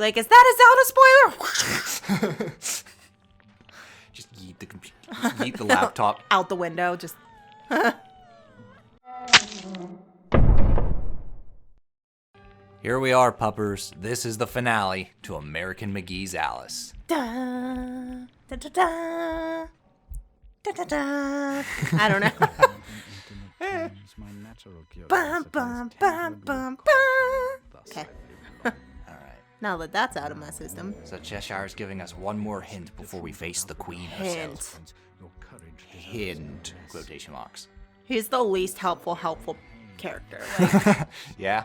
Like, is that a Zelda spoiler? Just yeet the computer. Yeet the laptop. Out the window, just... Here we are, puppers. This is the finale to American McGee's Alice. Da, da, da, da, da, da, da. I don't know. Bum, bum, bum, bum, bum. Okay. Alright. Now that that's out of my system. So Cheshire's giving us one more hint before we face the queen herself. Hint. Quotation marks. He's the least helpful character. Like, Yeah?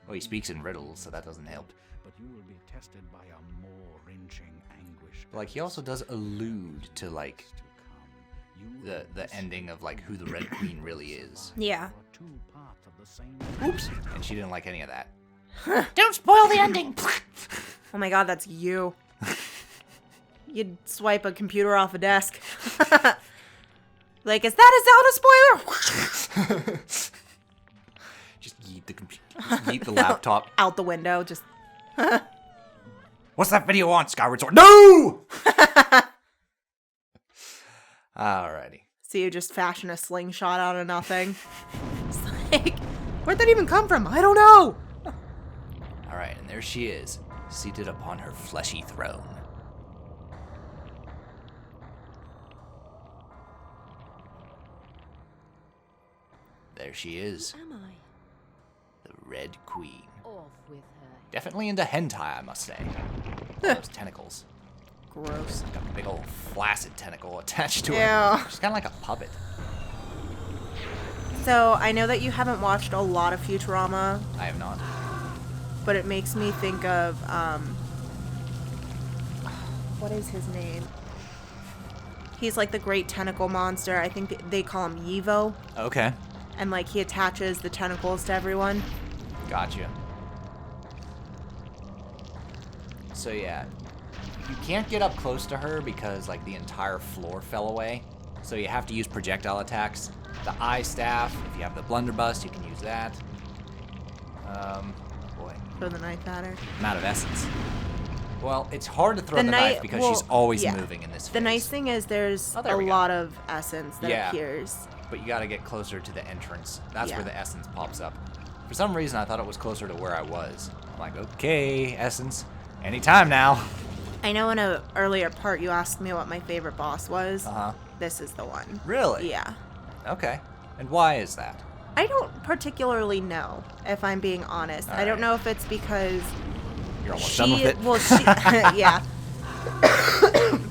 Well, he speaks in riddles, so that doesn't help. But you will be tested by a more wrenching anguish. Like, he also does allude to, like, the ending of, like, who the Red Queen really is. yeah. Oops! And she didn't like any of that. Don't spoil the ending! Oh my god, that's you. You'd swipe a computer off a desk. Like, is that a Zelda spoiler? Just yeet the computer. Yeet the laptop. Out the window, just... What's that video on, Skyward Sword? No! Alrighty. So you just fashion a slingshot out of nothing. It's like, where'd that even come from? I don't know! Alright, and there she is, seated upon her fleshy throne. There she is, Am I? the Red Queen. Off with her. Definitely into hentai, I must say. All those tentacles. Gross. Got a big old flaccid tentacle attached to her. Yeah. She's kind of like a puppet. So, I know that you haven't watched a lot of Futurama, I have not. but it makes me think of, what is his name? He's like the great tentacle monster. I think they call him Yevo. Okay. And like he attaches the tentacles to everyone. Gotcha. So yeah, you can't get up close to her because like the entire floor fell away. So you have to use projectile attacks. The eye staff, if you have the blunderbuss, you can use that. Oh boy. Throw the knife at her. I'm out of essence. Well, it's hard to throw the knife because she's always moving in this phase. The nice thing is there's there a we go. lot of essence that appears. But you gotta get closer to the entrance. That's Yeah. where the essence pops up. For some reason, I thought it was closer to where I was. I'm like, okay, essence, anytime now. I know in an earlier part you asked me what my favorite boss was. Uh-huh. This is the one. Really? Yeah. Okay. And why is that? I don't particularly know, if I'm being honest. I don't know if it's because You're almost done with it. Well, she, yeah.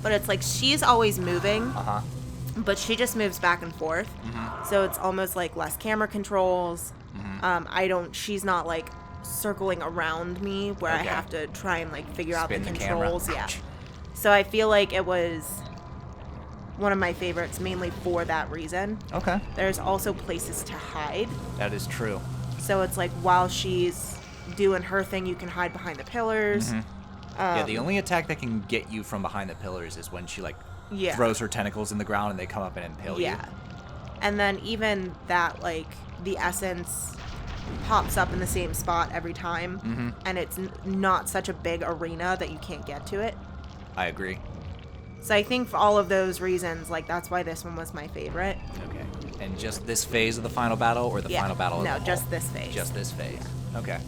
But it's like she's always moving, Uh-huh. but she just moves back and forth. Mm-hmm. So it's almost like less camera controls. She's not like circling around me where I Okay. have to try and like figure out the Spin the camera. controls. Yeah. Ouch. So I feel like it was one of my favorites mainly for that reason. Okay. There's also places to hide. That is true. So it's like while she's doing her thing, you can hide behind the pillars. Mm-hmm. Yeah, the only attack that can get you from behind the pillars is when she like Yeah. throws her tentacles in the ground and they come up and impale you. Yeah. And then even that, like, the essence pops up in the same spot every time. And it's not such a big arena that you can't get to it. I agree. So I think for all of those reasons, like, that's why this one was my favorite. Okay. And just this phase of the final battle or the Yeah. final battle of No, the just whole? this phase. Just this phase. Okay.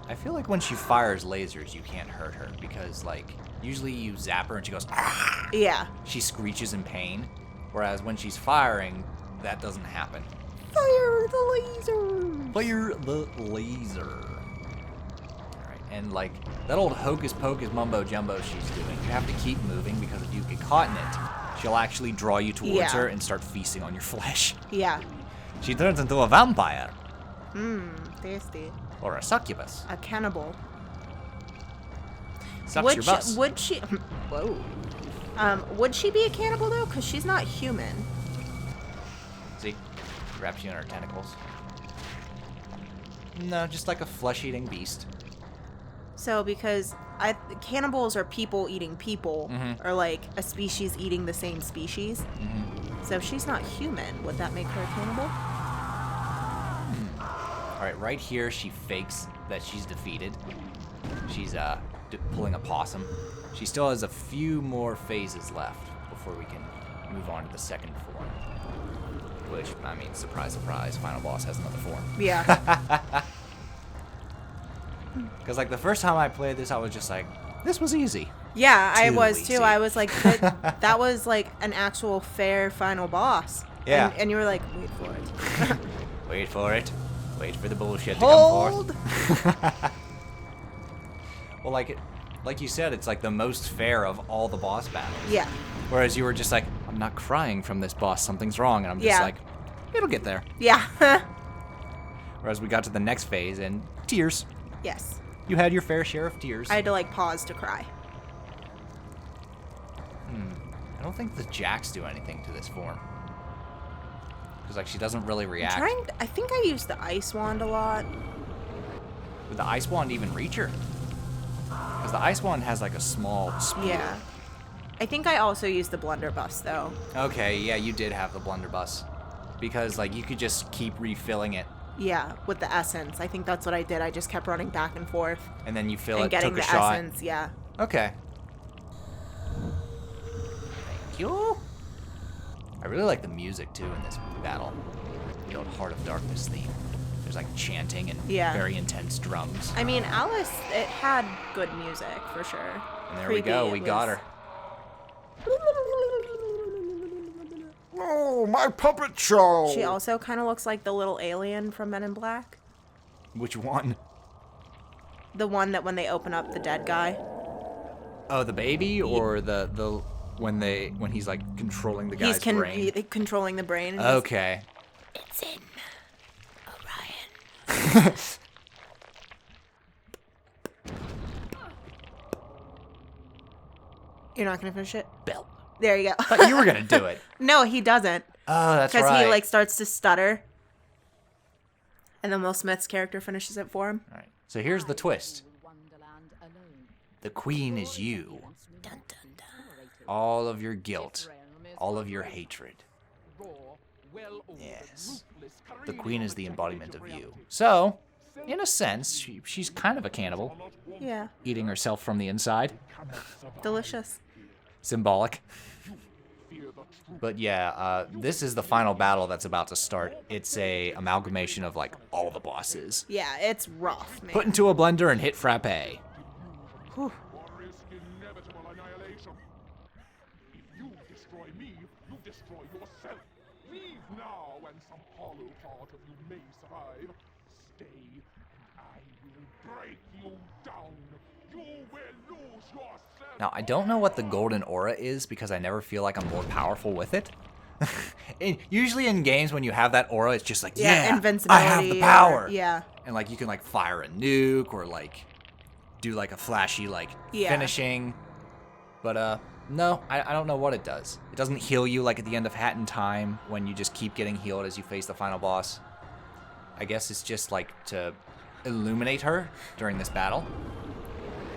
I feel like when she fires lasers, you can't hurt her because, like, usually you zap her and she goes, ah! Yeah. She screeches in pain. Whereas when she's firing, that doesn't happen. Fire the laser! Fire the laser. Alright, and like, that old hocus pocus mumbo jumbo she's doing, you have to keep moving because if you get caught in it, she'll actually draw you towards Yeah. her and start feasting on your flesh. Yeah. She turns into a vampire. Tasty. Or a succubus. A cannibal. Sucks your bus. Would she... Whoa. Would she be a cannibal, though? Because she's not human. See? Wraps you in her tentacles. No, just like a flesh-eating beast. So, because cannibals are people eating people, or like a species eating the same species. Mm-hmm. 'Cause- So, if she's not human, would that make her a cannibal? Mm-hmm. Mm-hmm. Mm-hmm. Mm-hmm. Mm-hmm. Mm-hmm. Mm-hmm. Mm-hmm. Mm-hmm. Mm-hmm. Mm-hmm. Mm-hmm. Mm-hmm. Mm-hmm. Mm-hmm. Mm-hmm. Mm-hmm. Mm-hmm. Mm-hmm. So, if she's not human, would that make her a cannibal? Alright, right here she fakes that she's defeated. She's pulling a possum. She still has a few more phases left before we can move on to the second form. Which, I mean, surprise, surprise, final boss has another form. Yeah. Because, like, the first time I played this, I was just like, this was easy. Yeah, I Too was easy. too. I was like, that was like an actual fair final boss. Yeah. And you were like, wait for it. Wait for it. Wait for the bullshit Hold. to come forth. Well, like you said, it's like the most fair of all the boss battles. Yeah. Whereas you were just like, I'm not crying from this boss, something's wrong. And I'm just like, it'll get there. Yeah. Whereas we got to the next phase and tears. Yes. You had your fair share of tears. I had to like pause to cry. I don't think the jacks do anything to this form. Because like she doesn't really react. I think I used the ice wand a lot. Would the ice wand even reach her? Because the ice wand has like a small spear. Yeah. I think I also used the blunderbuss though. Okay, yeah, you did have the blunderbuss. Because like you could just keep refilling it. Yeah, with the essence. I think that's what I did. I just kept running back and forth. And then you fill And it, getting took a the shot. essence, yeah. Okay. Thank you. I really like the music too in this battle. The old Heart of Darkness theme. There's like chanting and very intense drums. I mean, Alice, it had good music for sure. And there we go, we got her. Oh, my puppet show! She also kind of looks like the little alien from Men in Black. Which one? The one that when they open up the dead guy. Oh, the baby or the when he's like controlling the guy's brain? He's controlling the brain. And Okay. It's in Orion. You're not gonna finish it? Bell. There you go. I thought you were gonna do it. No, he doesn't. Oh, that's right. Because he like starts to stutter. And then Will Smith's character finishes it for him. All right. So here's the twist. The queen is you. Dun, dun, dun. All of your guilt. All of your hatred. Yes. The queen is the embodiment of you. So, in a sense, she's kind of a cannibal. Yeah. Eating herself from the inside. Delicious. Symbolic. But yeah, this is the final battle that's about to start. It's a amalgamation of like all the bosses. Yeah, it's rough, man. Put into a blender and hit frappe. Whew. Inevitable annihilation. If you destroy me, you destroy yourself. Leave now, and some hollow part of you may survive. Stay, and I will break you down. You will lose yourself. Now, I don't know what the golden aura is because I never feel like I'm more powerful with it. Usually in games when you have that aura, it's just like, yeah, invincibility. I have the power. Yeah. And like you can like fire a nuke or like do like a flashy like finishing. But no, I don't know what it does. It doesn't heal you like at the end of Hat in Time when you just keep getting healed as you face the final boss. I guess it's just like to illuminate her during this battle.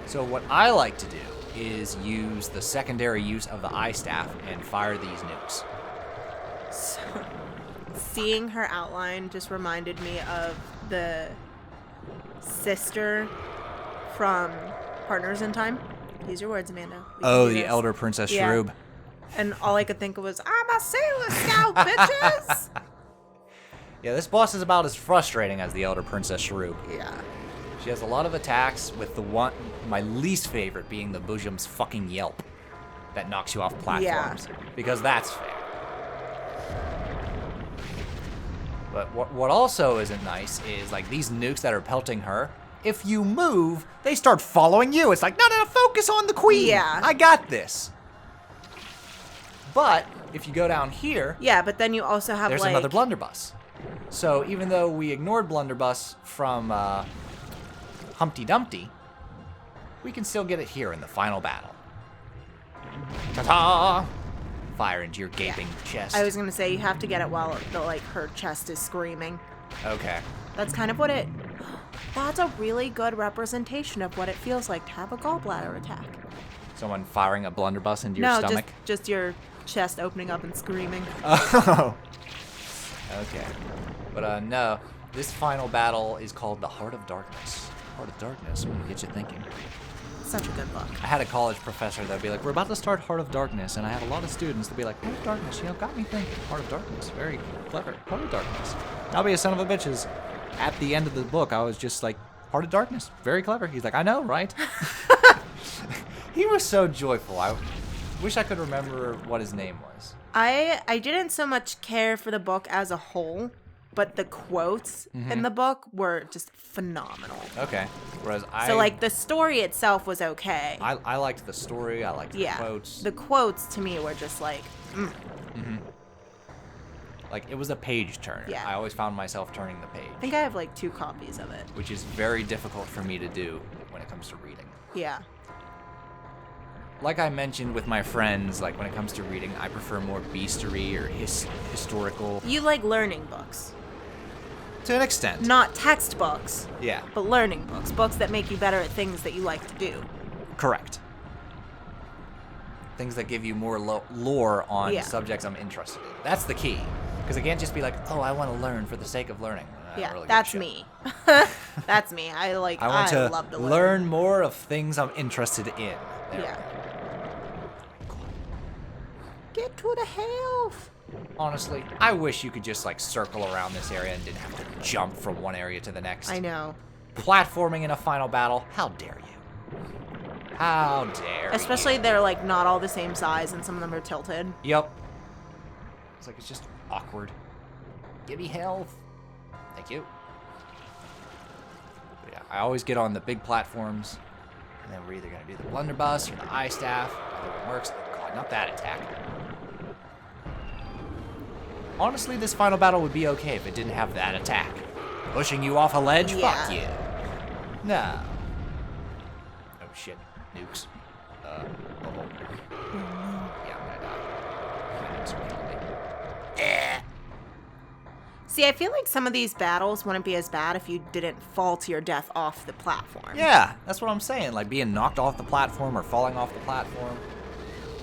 So what I like to do is use the secondary use of the eye staff and fire these nukes. So, seeing her outline just reminded me of the sister from Partners in Time. Use your words, Amanda. We can Oh, do the this. Elder Princess Yeah. Shroob. And all I could think of was, I'm a Sailor Scout, bitches! Yeah, this boss is about as frustrating as the Elder Princess Shroob. Yeah. She has a lot of attacks, with my least favorite being the Bujum's fucking yelp that knocks you off platforms. Because that's fair. But what also isn't nice is like these nukes that are pelting her. If you move, they start following you. It's like, no, focus on the queen. Yeah. I got this. But if you go down here, Yeah, but then you also have there's like... another blunderbuss. So even though we ignored blunderbuss from Humpty Dumpty, we can still get it here in the final battle. Ta-ta! Fire into your gaping chest. I was gonna say, you have to get it while her chest is screaming. Okay. That's kind of what it... That's a really good representation of what it feels like to have a gallbladder attack. Someone firing a blunderbuss into your stomach? just your chest opening up and screaming. Oh. Okay. But no. This final battle is called the Heart of Darkness. Heart of Darkness, get you thinking. Such a good book. I had a college professor that would be like, we're about to start Heart of Darkness, and I have a lot of students that be like, Heart of Darkness, got me thinking. Heart of Darkness, very clever. Heart of Darkness. I'll be a son of a bitches. At the end of the book, I was just like, Heart of Darkness, very clever. He's like, I know, right? He was so joyful. I wish I could remember what his name was. I didn't so much care for the book as a whole, but the quotes in the book were just phenomenal. Okay. Whereas So, like, the story itself was okay. I liked the story. I liked the quotes. The quotes, to me, were just like, Like, it was a page turner. Yeah. I always found myself turning the page. I think I have, like, 2 copies of it. Which is very difficult for me to do when it comes to reading. Yeah. Like I mentioned with my friends, like, when it comes to reading, I prefer more beastery or historical. You like learning books. To an extent. Not textbooks, Yeah. but learning books. Books that make you better at things that you like to do. Correct. Things that give you more lore on Yeah. subjects I'm interested in. That's the key. Because I can't just be like, oh, I want to learn for the sake of learning. I don't Yeah, really give a that's shit. me. That's me. I I want love to to learn more of things I'm interested in. There we Yeah. go. Get to the health. Honestly, I wish you could just like circle around this area and didn't have to jump from one area to the next. I know. Platforming in a final battle, how dare you? How dare Especially you? they're like not all the same size and some of them are tilted. Yep. It's like it's just awkward. Give me health. Thank you. But yeah, I always get on the big platforms, and then we're either gonna do the blunderbuss or the eye staff. Either one works. Oh god, not that attack. Honestly, this final battle would be okay if it didn't have that attack. Pushing you off a ledge? Yeah. Fuck you. No. Oh shit. Nukes. Oh. Yeah, I'm gonna die. My nukes are killing me. See, I feel like some of these battles wouldn't be as bad if you didn't fall to your death off the platform. Yeah, that's what I'm saying. Like being knocked off the platform or falling off the platform.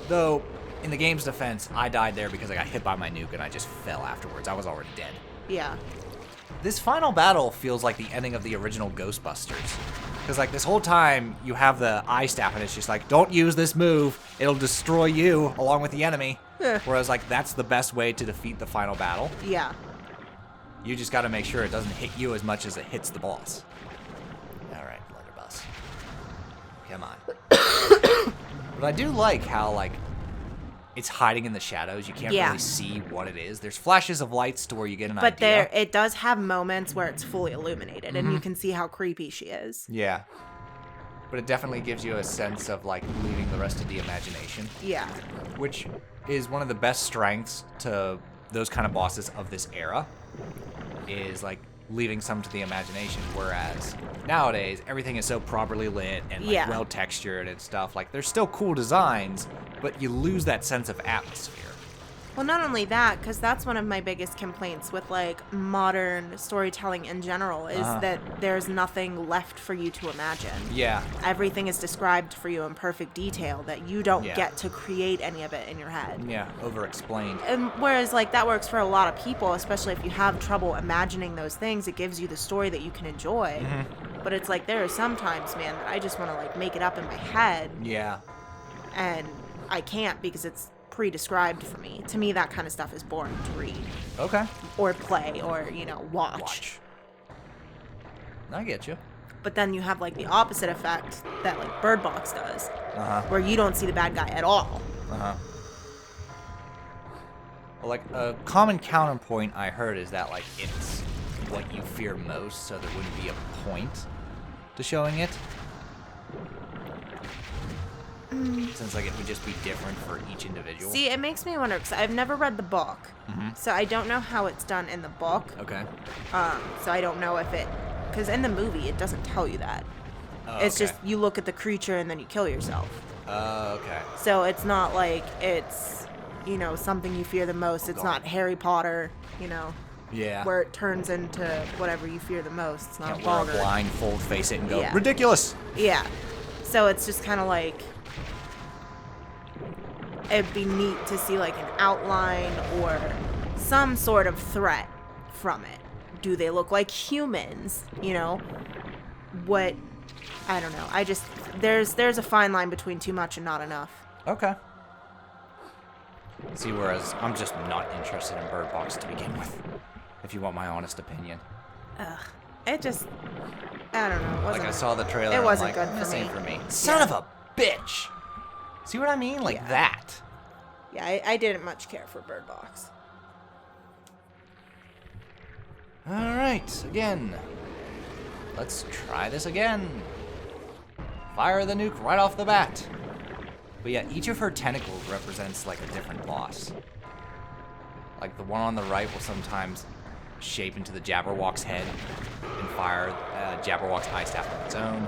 Though, in the game's defense, I died there because I got hit by my nuke and I just fell afterwards. I was already dead. Yeah. This final battle feels like the ending of the original Ghostbusters. Because, like, this whole time, you have the eye staff, and it's just like, don't use this move. It'll destroy you along with the enemy. Whereas, like, that's the best way to defeat the final battle. Yeah. You just got to make sure it doesn't hit you as much as it hits the boss. All right, blunderbuss. Come on. But I do like how, like, it's hiding in the shadows. You can't really see what it is. There's flashes of lights to where you get an But idea. it does have moments where it's fully illuminated and you can see how creepy she is. Yeah. But it definitely gives you a sense of, like, leaving the rest to the imagination. Yeah. Which is one of the best strengths to those kind of bosses of this era. Is, like, leaving some to the imagination. Whereas nowadays, everything is so properly lit and, like, well-textured and stuff. Like, there's still cool designs, but you lose that sense of atmosphere. Well, not only that, because that's one of my biggest complaints with, like, modern storytelling in general, is that there's nothing left for you to imagine. Yeah. Everything is described for you in perfect detail, that you don't get to create any of it in your head. Yeah, over-explained. And whereas, like, that works for a lot of people, especially if you have trouble imagining those things, it gives you the story that you can enjoy. But it's like, there are some times, man, that I just want to, like, make it up in my head. Yeah. And I can't because it's pre-described for me. To me, that kind of stuff is boring to read. Okay. Or play, or, you know, watch. I get you. But then you have, like, the opposite effect that, like, Bird Box does. Uh-huh. Where you don't see the bad guy at all. Uh-huh. Well, like, a common counterpoint I heard is that, like, it's what you fear most, so there wouldn't be a point to showing it. Since, like, it would just be different for each individual. See, it makes me wonder, because I've never read the book. So I don't know how it's done in the book. Okay. So I don't know if it... Because in the movie, it doesn't tell you that. Oh, It's okay. just, you look at the creature and then you kill yourself. Okay. So it's not like it's, you know, something you fear the most. It's not Harry Potter, you know, Yeah. where it turns into whatever you fear the most. It's not Can't wear a vulgar. blindfold, face it, and go, Yeah. ridiculous! Yeah. So it's just kind of like, it'd be neat to see like an outline or some sort of threat from it. do they look like humans? You know, what? I don't know. I just there's a fine line between too much and not enough. Okay. See, whereas I'm just not interested in Bird Box to begin with, if you want my honest opinion. Ugh. It just, I don't know. It wasn't, Like, I saw the trailer It and wasn't I'm good like, for this me. ain't for me. Son of a bitch! See what I mean? Like that. Yeah, I didn't much care for Bird Box. Alright, again. Let's try this again. Fire the nuke right off the bat. But yeah, each of her tentacles represents like a different boss. Like the one on the right will sometimes shape into the Jabberwock's head and fire Jabberwock's eye staff on its own.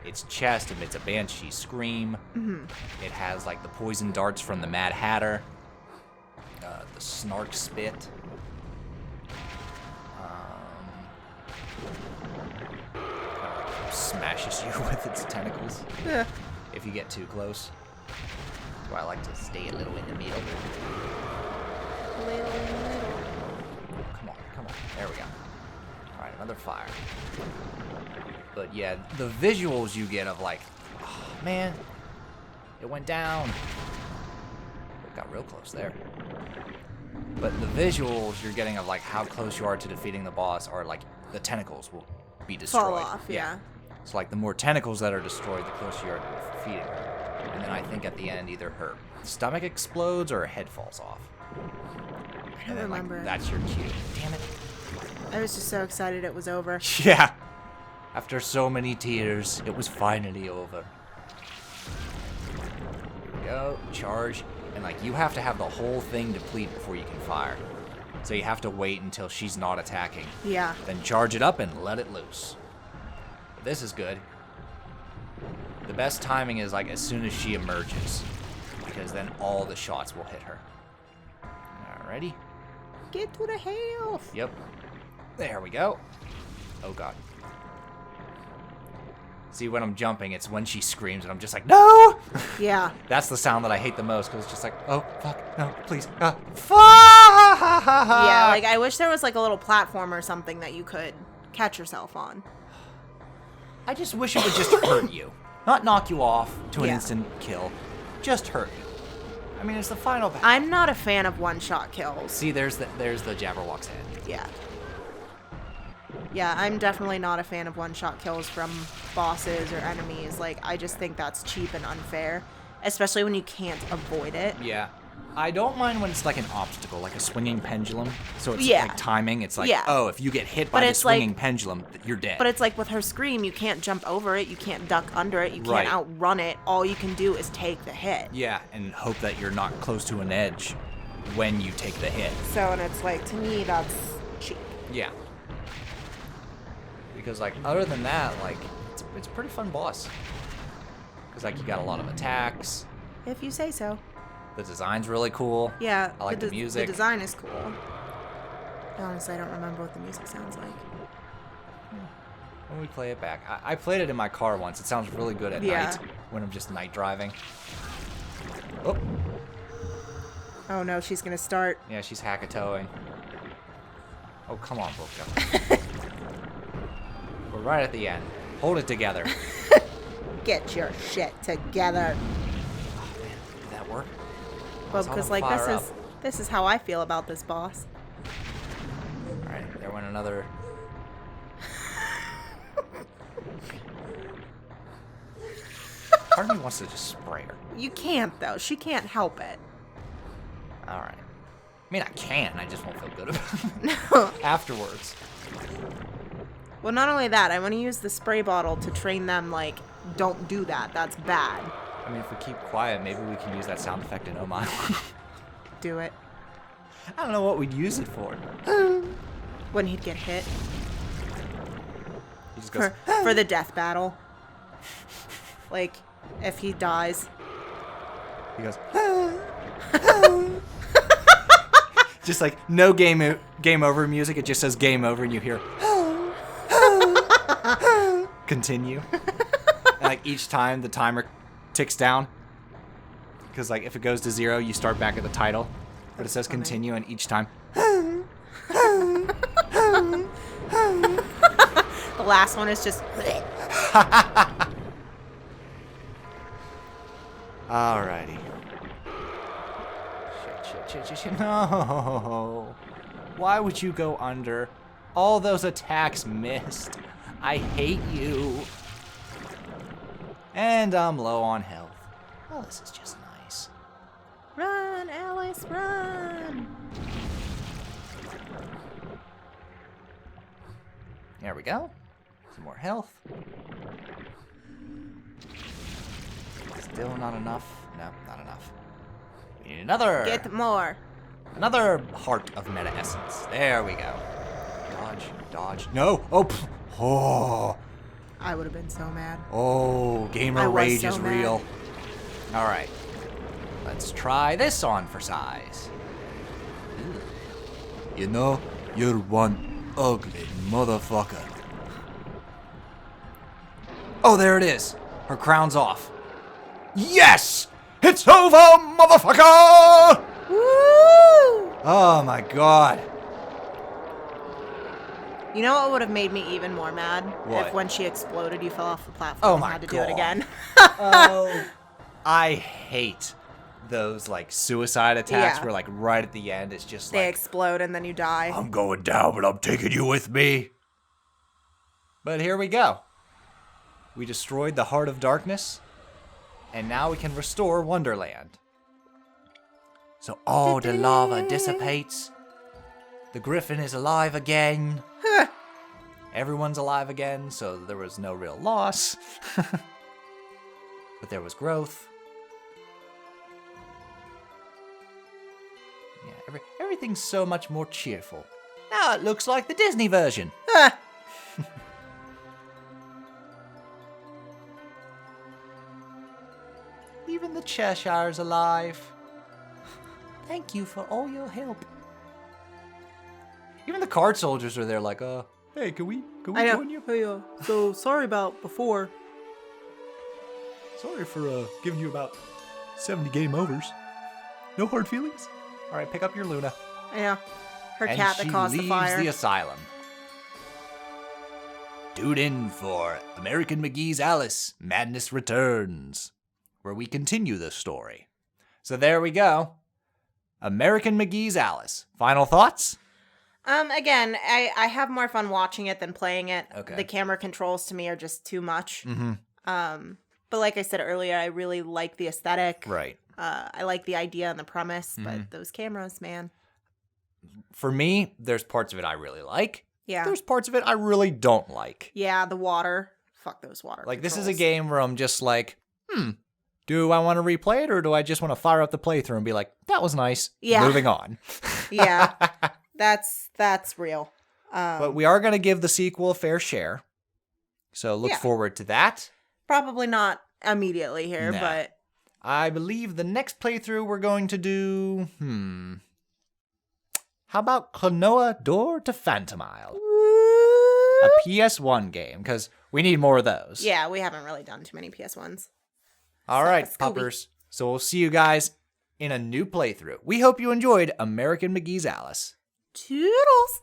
Its chest emits a banshee scream. Mm-hmm. It has like the poison darts from the Mad Hatter. The snark spit. Smashes you with its tentacles Yeah. if you get too close. That's why I like to stay a little in the middle. Come on. There we go. Alright, another fire. But yeah, the visuals you get of like, oh man, it went down. It got real close there. But the visuals you're getting of like how close you are to defeating the boss are like the tentacles will be destroyed. Fall off, yeah. So like the more tentacles that are destroyed, the closer you are to defeating her. And then I think at the end either her stomach explodes or her head falls off. I don't remember. Like, that's your cue. Damn it. I was just so excited it was over. Yeah. After so many tears, it was finally over. Here we go. Charge. And like you have to have the whole thing deplete before you can fire. So you have to wait until she's not attacking. Yeah. Then charge it up and let it loose. But this is good. The best timing is like as soon as she emerges, because then all the shots will hit her. Alrighty. Get to the health. Yep. There we go. Oh god. See, when I'm jumping, it's when she screams and I'm just like, no! Yeah. That's the sound that I hate the most, because it's just like, oh, fuck, no, please, fuck! Yeah, like I wish there was like a little platform or something that you could catch yourself on. I just wish it would just hurt you. Not knock you off to an Yeah. instant kill. Just hurt you. I mean, it's the final battle. I'm not a fan of one-shot kills. See, there's the Jabberwock's head. Yeah. Yeah, I'm definitely not a fan of one-shot kills from bosses or enemies. Like, I just think that's cheap and unfair, especially when you can't avoid it. Yeah. I don't mind when it's like an obstacle, like a swinging pendulum. So it's Yeah. like timing. It's like, Yeah. oh, if you get hit But by the it's like- swinging pendulum, you're dead. But it's like with her scream, you can't jump over it, you can't duck under it, you can't Right. outrun it. All you can do is take the hit. Yeah, and hope that you're not close to an edge when you take the hit. So, and it's like, to me, that's cheap. Yeah. Because, like, other than that, like, it's a pretty fun boss. Because, like, you got a lot of attacks. If you say so. The design's really cool. Yeah. I like the music. The design is cool. Honestly, I don't remember what the music sounds like. When we play it back. I played it in my car once. It sounds really good at Yeah. night when I'm just night driving. Oh, Oh no, she's gonna start. yeah, she's hackatoing. Oh, come on, Boca. We're right at the end. Hold it together. Get your shit together. Did that work? Well, It's all because on like fire this is how I feel about this boss. Alright, there went another. Part of me wants to just spray her. You can't though. She can't help it. Alright. I mean, I can. I just won't feel good about it No. afterwards. Well, not only that, I want to use the spray bottle to train them. Like, don't do that. That's bad. I mean, if we keep quiet, maybe we can use that sound effect in Oh My. Do it. I don't know what we'd use it for. When he'd get hit He just goes, for the death battle. Like, if he dies. he goes, just like no game over music. It just says game over, and you hear continue. And like each time the timer ticks down, because like if it goes to 0, you start back at the title, but it says funny. continue, and each time The last one is just... Alrighty. Shit. No. Why would you go under? All those attacks missed. I hate you. And I'm low on health. Oh, this is just nice. Run, Alice, run! There we go. Some more health. Still not enough. No, not enough. We need another. Get more. Another heart of meta essence. There we go. Dodge. No. Oh. Oh. I would have been so mad. Oh. Gamer I was rage so is mad. real. All right. Let's try this on for size. You know, you're one ugly motherfucker. Oh, there it is. Her crown's off. Yes! It's over, motherfucker! Woo! Oh my god. You know what would have made me even more mad? What? If when she exploded, you fell off the platform Oh and my had to do God. it again. Oh. I hate those like suicide attacks Yeah. where like right at the end it's just They like, explode and then you die. I'm going down, but I'm taking you with me. But here we go. We destroyed the Heart of Darkness, and now we can restore Wonderland. So all the lava dissipates. The griffin is alive again. Everyone's alive again, so there was no real loss. But there was growth. Yeah, everything's so much more cheerful. Now it looks like the Disney version. Even the Cheshire's alive. Thank you for all your help. Even the card soldiers are there like, hey, can we I know. join you? Hey, so sorry about before. Sorry for giving you about 70 game overs. No hard feelings? All right, pick up your Luna. I know. Her And cat she that caused the leaves fire. the asylum. Tune in for American McGee's Alice, Madness Returns, where we continue the story. So there we go. American McGee's Alice. Final thoughts? Again, I have more fun watching it than playing it. Okay. The camera controls to me are just too much. Mm-hmm. But like I said earlier, I really like the aesthetic. Right. I like the idea and the premise, Mm-hmm. but those cameras, man. For me, there's parts of it I really like. Yeah. There's parts of it I really don't like. Yeah, the water. Fuck those water Like, this is a controls. game where I'm just like, do I want to replay it or do I just want to fire up the playthrough and be like, that was nice. Yeah. Moving on. Yeah. That's real. But we are going to give the sequel a fair share. So look Yeah. forward to that. Probably not immediately here, Nah. but I believe the next playthrough we're going to do, how about Klonoa Door to Phantom Isle? A PS1 game, because we need more of those. yeah, we haven't really done too many PS1s. All right, Scooby. puppers. So we'll see you guys in a new playthrough. We hope you enjoyed American McGee's Alice. Toodles!